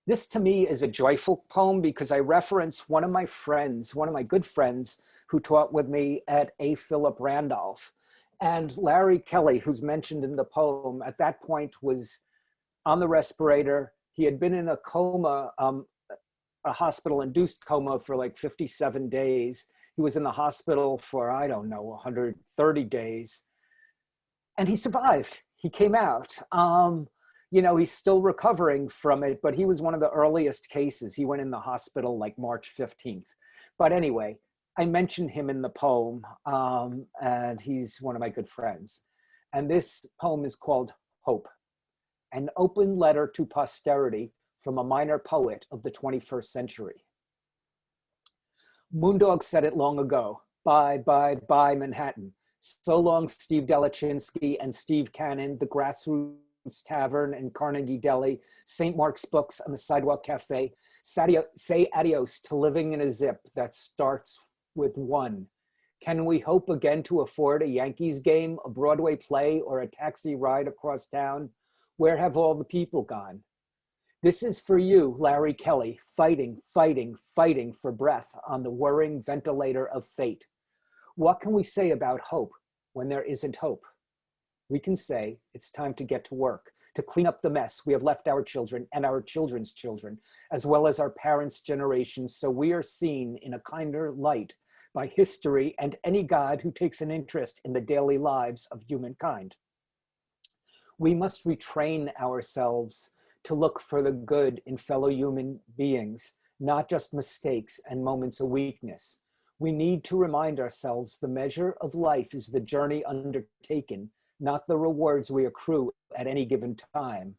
this to me is a joyful poem because I reference one of my good friends who taught with me at A. Philip Randolph. And Larry Kelly, who's mentioned in the poem, at that point was on the respirator. He had been in a coma, a hospital-induced coma for like 57 days. He was in the hospital for, 130 days. And he survived. He came out. He's still recovering from it, but he was one of the earliest cases. He went in the hospital like March 15th. But anyway, I mentioned him in the poem, and he's one of my good friends. And this poem is called Hope, an open letter to posterity from a minor poet of the 21st century. Moondog said it long ago, bye, Manhattan. So long, Steve Delachinsky and Steve Canem, the Grassroots Tavern in Carnegie Deli, St. Mark's Books and the Sidewalk Cafe. Say adios to living in a zip that starts with one. Can we hope again to afford a Yankees game, a Broadway play, or a taxi ride across town? Where have all the people gone? This is for you, Larry Kelly, fighting for breath on the whirring ventilator of fate. What can we say about hope when there isn't hope? We can say it's time to get to work, to clean up the mess we have left our children and our children's children, as well as our parents' generations, so we are seen in a kinder light by history and any God who takes an interest in the daily lives of humankind. We must retrain ourselves to look for the good in fellow human beings, not just mistakes and moments of weakness. We need to remind ourselves the measure of life is the journey undertaken, not the rewards we accrue at any given time.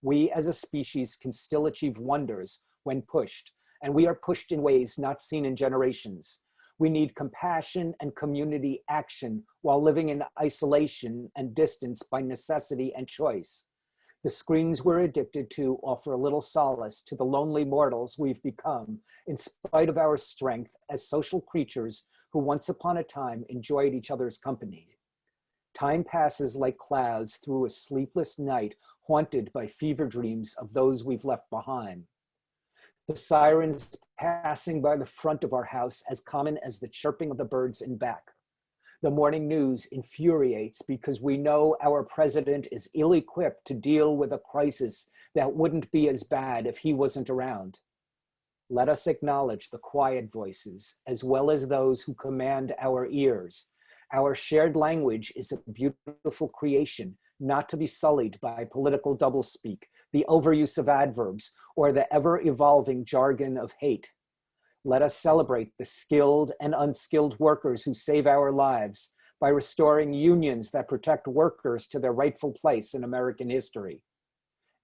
We as a species can still achieve wonders when pushed, and we are pushed in ways not seen in generations. We need compassion and community action while living in isolation and distance by necessity and choice. The screens we're addicted to offer a little solace to the lonely mortals we've become, in spite of our strength as social creatures who once upon a time enjoyed each other's company. Time passes like clouds through a sleepless night, haunted by fever dreams of those we've left behind. The sirens passing by the front of our house as common as the chirping of the birds in back. The morning news infuriates because we know our president is ill-equipped to deal with a crisis that wouldn't be as bad if he wasn't around. Let us acknowledge the quiet voices as well as those who command our ears. Our shared language is a beautiful creation, not to be sullied by political doublespeak, the overuse of adverbs, or the ever-evolving jargon of hate. Let us celebrate the skilled and unskilled workers who save our lives by restoring unions that protect workers to their rightful place in American history.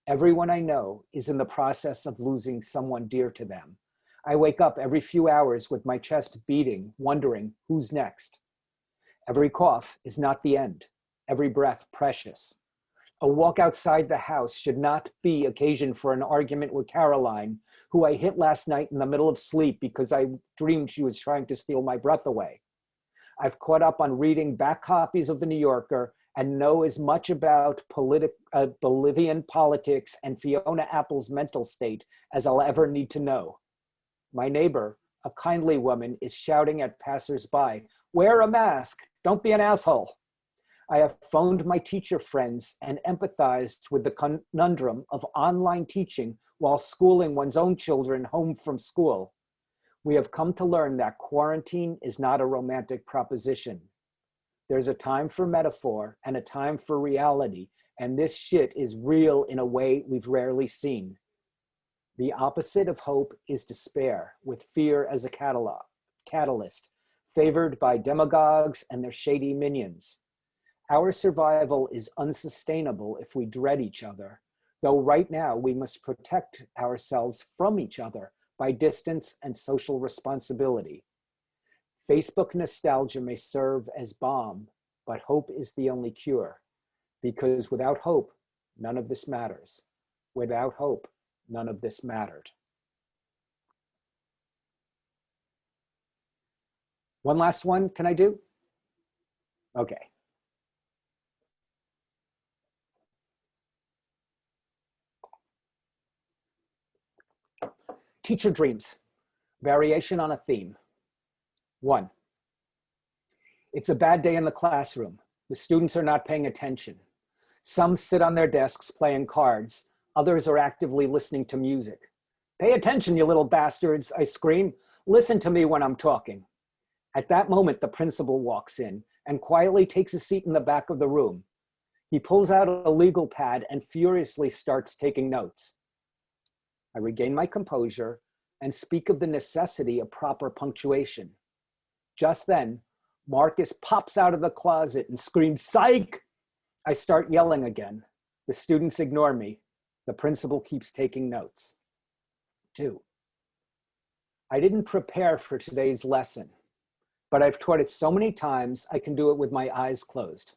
Everyone I know is in the process of losing someone dear to them. I wake up every few hours with my chest beating, wondering who's next. Every cough is not the end, every breath precious. A walk outside the house should not be occasion for an argument with Caroline, who I hit last night in the middle of sleep because I dreamed she was trying to steal my breath away. I've caught up on reading back copies of The New Yorker and know as much about Bolivian politics and Fiona Apple's mental state as I'll ever need to know. My neighbor, a kindly woman, is shouting at passersby, "Wear a mask, don't be an asshole." I have phoned my teacher friends and empathized with the conundrum of online teaching while schooling one's own children home from school. We have come to learn that quarantine is not a romantic proposition. There's a time for metaphor and a time for reality, and this shit is real in a way we've rarely seen. The opposite of hope is despair, with fear as a catalyst, favored by demagogues and their shady minions. Our survival is unsustainable if we dread each other, though right now we must protect ourselves from each other by distance and social responsibility. Facebook nostalgia may serve as balm, but hope is the only cure, because without hope, none of this matters. Without hope, none of this mattered. One last one, can I do? Okay. Teacher dreams, variation on a theme. 1. It's a bad day in the classroom. The students are not paying attention. Some sit on their desks playing cards. Others are actively listening to music. "Pay attention, you little bastards," I scream. "Listen to me when I'm talking." At that moment, the principal walks in and quietly takes a seat in the back of the room. He pulls out a legal pad and furiously starts taking notes. I regain my composure and speak of the necessity of proper punctuation. Just then, Marcus pops out of the closet and screams, "Psych!" I start yelling again. The students ignore me. The principal keeps taking notes. 2. I didn't prepare for today's lesson, but I've taught it so many times I can do it with my eyes closed.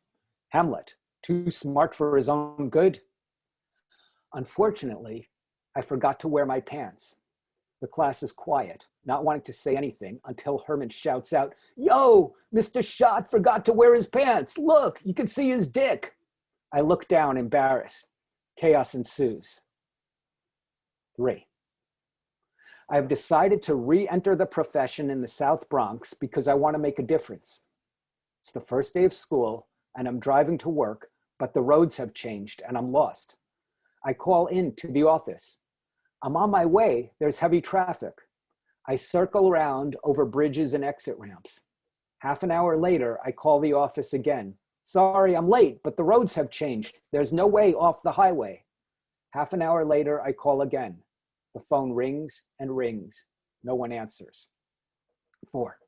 Hamlet, too smart for his own good? Unfortunately, I forgot to wear my pants. The class is quiet, not wanting to say anything until Herman shouts out, "Yo, Mr. Shot forgot to wear his pants. Look, you can see his dick." I look down, embarrassed. Chaos ensues. 3. I have decided to re-enter the profession in the South Bronx because I want to make a difference. It's the first day of school and I'm driving to work, but the roads have changed and I'm lost. I call in to the office. "I'm on my way, there's heavy traffic." I circle around over bridges and exit ramps. Half an hour later, I call the office again. "Sorry, I'm late, but the roads have changed. There's no way off the highway." Half an hour later, I call again. The phone rings and rings. No one answers. 4.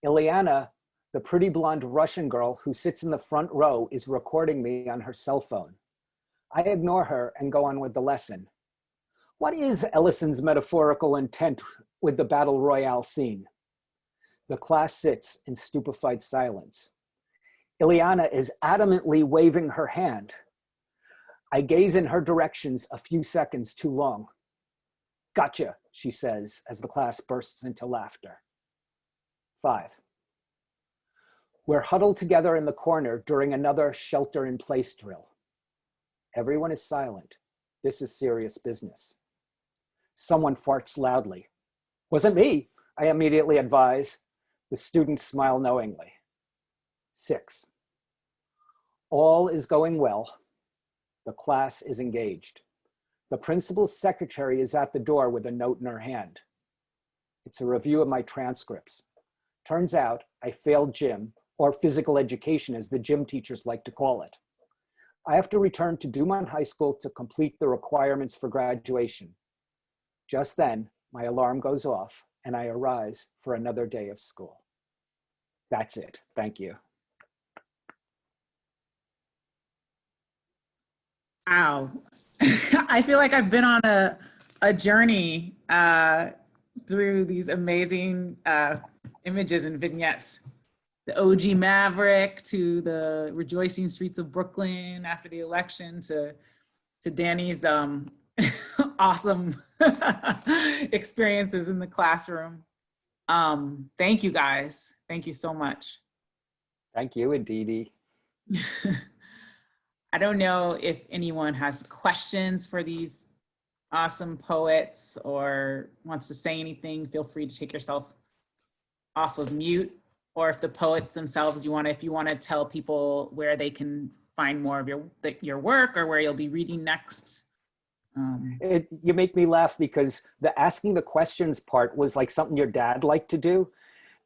Ileana, the pretty blonde Russian girl who sits in the front row, is recording me on her cell phone. I ignore her and go on with the lesson. What is Ellison's metaphorical intent with the battle royale scene? The class sits in stupefied silence. Ileana is adamantly waving her hand. I gaze in her directions a few seconds too long. "Gotcha," she says as the class bursts into laughter. 5. We're huddled together in the corner during another shelter-in-place drill. Everyone is silent. This is serious business. Someone farts loudly. "Wasn't me," I immediately advise. The students smile knowingly. 6. All is going well. The class is engaged. The principal's secretary is at the door with a note in her hand. It's a review of my transcripts. Turns out I failed gym, or physical education as the gym teachers like to call it. I have to return to Dumont High School to complete the requirements for graduation. Just then, my alarm goes off and I arise for another day of school. That's it. Thank you. Wow. I feel like I've been on a journey through these amazing images and vignettes. The OG Maverick to the rejoicing streets of Brooklyn after the election to Danny's awesome experiences in the classroom. Thank you guys. Thank you so much. Thank you, Aditi. I don't know if anyone has questions for these awesome poets or wants to say anything. Feel free to take yourself off of mute, or if the poets themselves, if you want to tell people where they can find more of your work or where you'll be reading next. You make me laugh because the asking the questions part was like something your dad liked to do.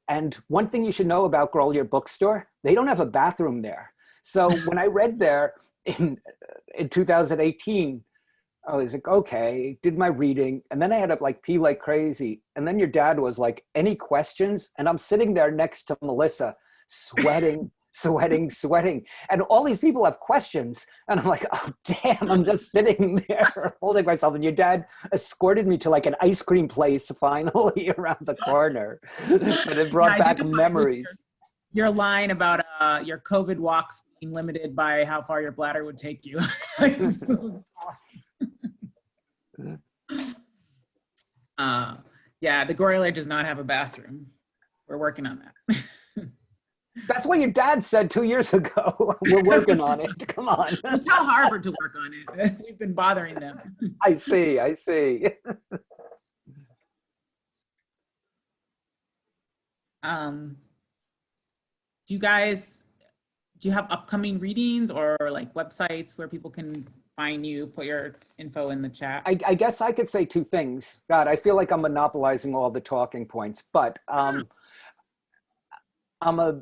And one thing you should know about Grolier Bookstore, they don't have a bathroom there. So when I read there in 2018, I was like, okay, did my reading. And then I had to like pee like crazy. And then your dad was like, any questions? And I'm sitting there next to Melissa, sweating, sweating. And all these people have questions. And I'm like, oh, damn, I'm just sitting there holding myself. And your dad escorted me to like an ice cream place finally around the corner. But it brought back memories. Your line about your COVID walks being limited by how far your bladder would take you. It was awesome. Yeah, the Grolier does not have a bathroom. We're working on that. That's what your dad said 2 years ago. We're working on it. Come on. Well, tell Harvard to work on it. We've been bothering them. I see. Do you have upcoming readings or like websites where people can find you? Put your info in the chat. I guess I could say two things. God, I feel like I'm monopolizing all the talking points, but I'm a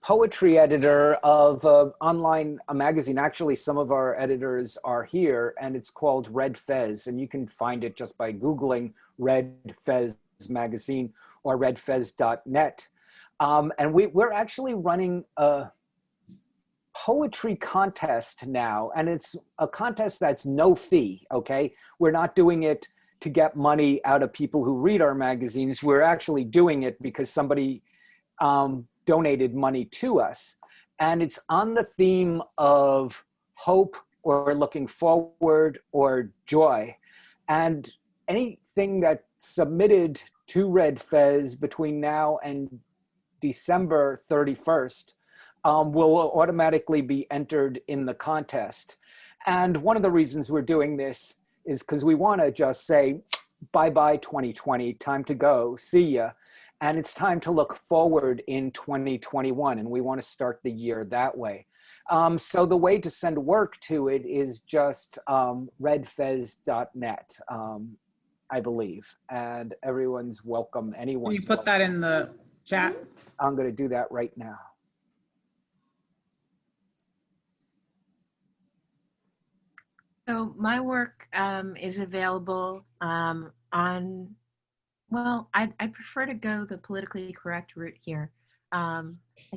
poetry editor of online magazine. Actually, some of our editors are here, and it's called Red Fez, and you can find it just by Googling Red Fez magazine or redfez.net. And we're actually running a poetry contest now, and it's a contest that's no fee, okay? We're not doing it to get money out of people who read our magazines. We're actually doing it because somebody donated money to us. And it's on the theme of hope or looking forward or joy. And anything that's submitted to Red Fez between now and December 31st will automatically be entered in the contest. And one of the reasons we're doing this is because we want to just say, bye-bye 2020, time to go, see ya. And it's time to look forward in 2021, and we want to start the year that way. So the way to send work to it is just redfez.net, I believe, and everyone's welcome. Anyone's Can you put that in the chat? I'm going to do that right now. So my work is available on, well, I prefer to go the politically correct route here. I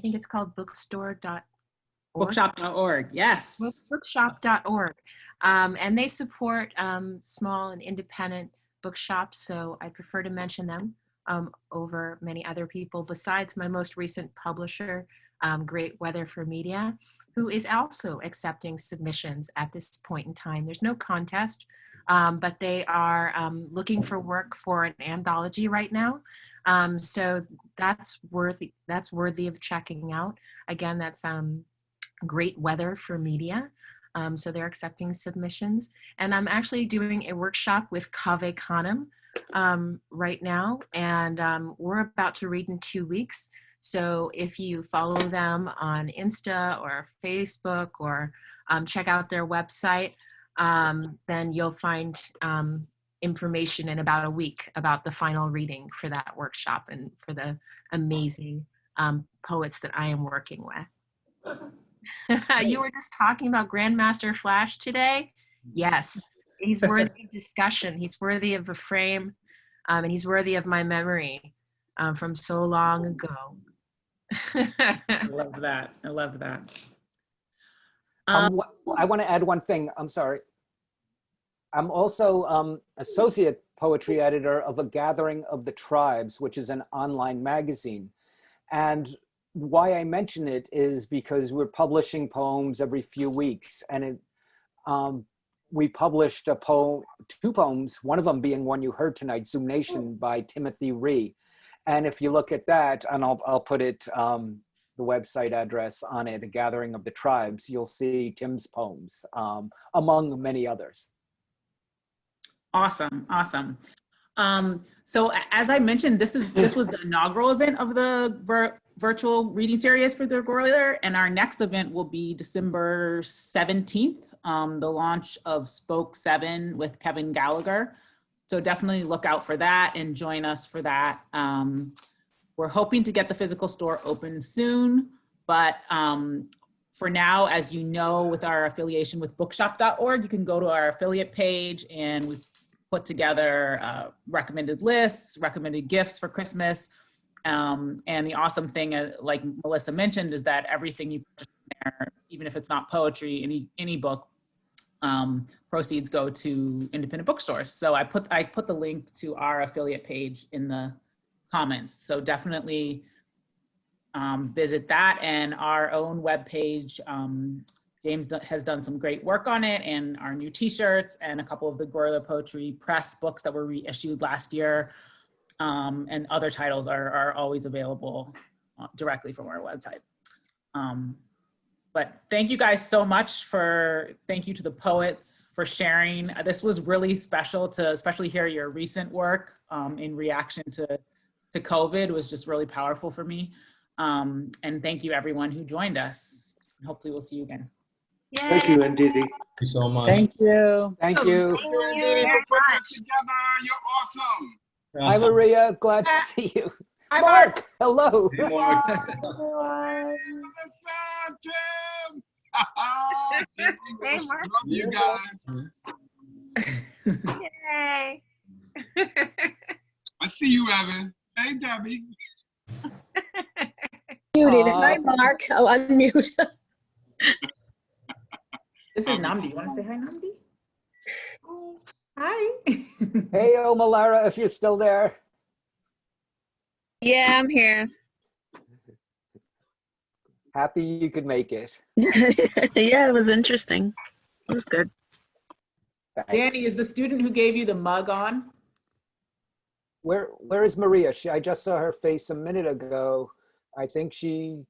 think it's called bookstore.org. Bookshop.org, yes. Bookshop.org. And they support small and independent bookshops, so I prefer to mention them over many other people besides my most recent publisher, Great Weather for Media, who is also accepting submissions at this point in time. There's no contest, but they are looking for work for an anthology right now. So that's worthy of checking out. Again, that's Great Weather for Media. So they're accepting submissions. And I'm actually doing a workshop with Canem right now. And we're about to read in 2 weeks. So if you follow them on Insta or Facebook or check out their website, then you'll find information in about a week about the final reading for that workshop and for the amazing poets that I am working with. You were just talking about Grandmaster Flash today. Yes, he's worthy of discussion. He's worthy of a frame, and he's worthy of my memory from so long ago. I love that. I love that. I want to add one thing. I'm sorry. I'm also associate poetry editor of A Gathering of the Tribes, which is an online magazine. And why I mention it is because we're publishing poems every few weeks, and we published two poems, one of them being one you heard tonight, Zoom Nation by Timothy Ree. And if you look at that, and I'll put it, the website address on it, A Gathering of the Tribes, you'll see Tim's poems, among many others. Awesome, awesome. So as I mentioned, this was the inaugural event of the virtual reading series for the Grolier, and our next event will be December 17th, the launch of Spoke 7 with Kevin Gallagher. So definitely look out for that and join us for that. We're hoping to get the physical store open soon, but for now, as you know, with our affiliation with bookshop.org, you can go to our affiliate page, and we've put together recommended lists, recommended gifts for Christmas. And the awesome thing, like Melissa mentioned, is that everything you purchase there, even if it's not poetry, any book, proceeds go to independent bookstores. So I put the link to our affiliate page in the comments. So definitely visit that, and our own webpage. James has done some great work on it, and our new t-shirts and a couple of the Grolier Poetry Press books that were reissued last year, and other titles are always available directly from our website. But thank you guys so much thank you to the poets for sharing. This was really special to especially hear your recent work in reaction to COVID. It was just really powerful for me. And thank you everyone who joined us. Hopefully we'll see you again. Yay. Thank you, Ndidi. Thank you so much. Thank you. Thank you. Thank you very much. Together, you're awesome. Hi, Maria. Glad to see you. Hi, Mark. Hello. Hey, Mark. Tim. Hey, Mark. Love you guys. Yay. I see you, Evan. Hey, Debbie. Muted. Hi, Mark. I'll unmute. This is Namdi. You want to say hi, Namdi? Hi. Hey, Omalara, if you're still there. Yeah, I'm here. Happy you could make it. Yeah, it was interesting. It was good. Thanks. Danny, is the student who gave you the mug on? Where is Maria? I just saw her face a minute ago. I think she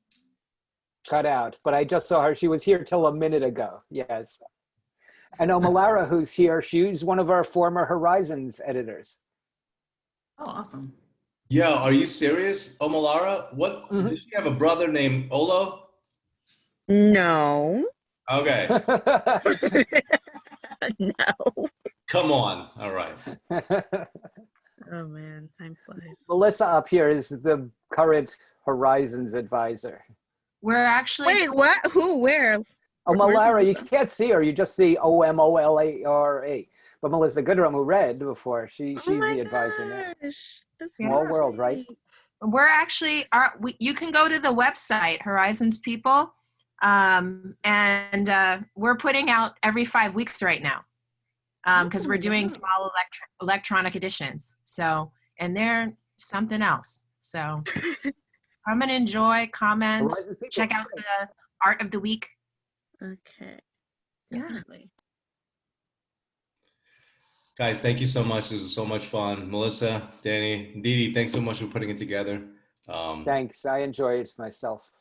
cut out, but I just saw her. She was here till a minute ago. Yes. And Omalara, who's here, she's one of our former Horizons editors. Oh, awesome. Yeah, are you serious, Omalara? What? Mhm. Did she have a brother named Olo? No. Okay, No. come on. All right. Oh man, time flies. Melissa up here is the current Horizons advisor. We're actually Wait, what? Who? Where? Omalara, you can't see her. You just see Omolara. But Melissa Goodrum, who read before, she's the advisor now. That's Small world, right? We're actually you can go to the website Horizons People, and we're putting out every 5 weeks right now, because we're doing small electronic editions. So, and they're something else. So come and enjoy, comment, Horizons People. check out the art of the week. Okay. Yeah. Definitely. Guys, thank you so much. This was so much fun. Melissa, Danny, Didi, thanks so much for putting it together. Thanks. I enjoyed it myself.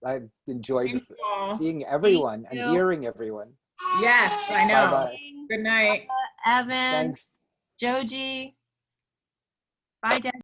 I enjoyed Thank you all. seeing everyone and you. hearing everyone. Yes, I know. Bye-bye. Good night. Evan, Thanks. Joji. Bye, Deb.